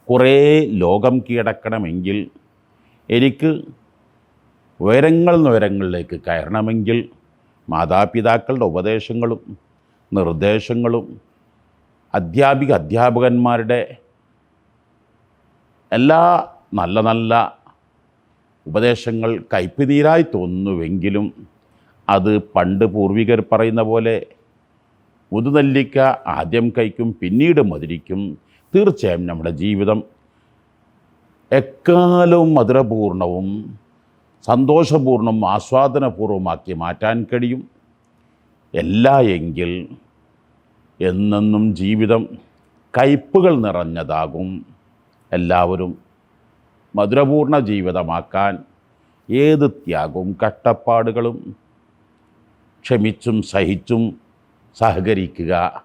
കുറേ ലോകം കീഴടക്കണമെങ്കിൽ, എനിക്ക് ഉയരങ്ങളിലേക്ക് കയറണമെങ്കിൽ മാതാപിതാക്കളുടെ ഉപദേശങ്ങളും നിർദ്ദേശങ്ങളും അധ്യാപകന്മാരുടെ എല്ലാ നല്ല നല്ല ഉപദേശങ്ങൾ കയ്പുനീരായി തോന്നുന്നുവെങ്കിലും അത് പണ്ട് പൂർവികർ പറയുന്ന പോലെ മുതുനെല്ലിക്ക ആദ്യം കഴിക്കും പിന്നീട് മധുരിക്കും. തീർച്ചയായും നമ്മുടെ ജീവിതം എക്കാലവും മധുരപൂർണവും സന്തോഷപൂർണ്ണവും ആസ്വാദനപൂർവ്വമാക്കി മാറ്റാൻ കഴിയും. എല്ലാ എങ്കിൽ എന്നെന്നും ജീവിതം കയ്പുകൾ നിറഞ്ഞതാകും. എല്ലാവരും മധുരപൂർണ്ണ ജീവിതമാക്കാൻ ഏത് ത്യാഗവും കഷ്ടപ്പാടുകളും ക്ഷമിച്ചും സഹിച്ചും സഹകരിക്കുക.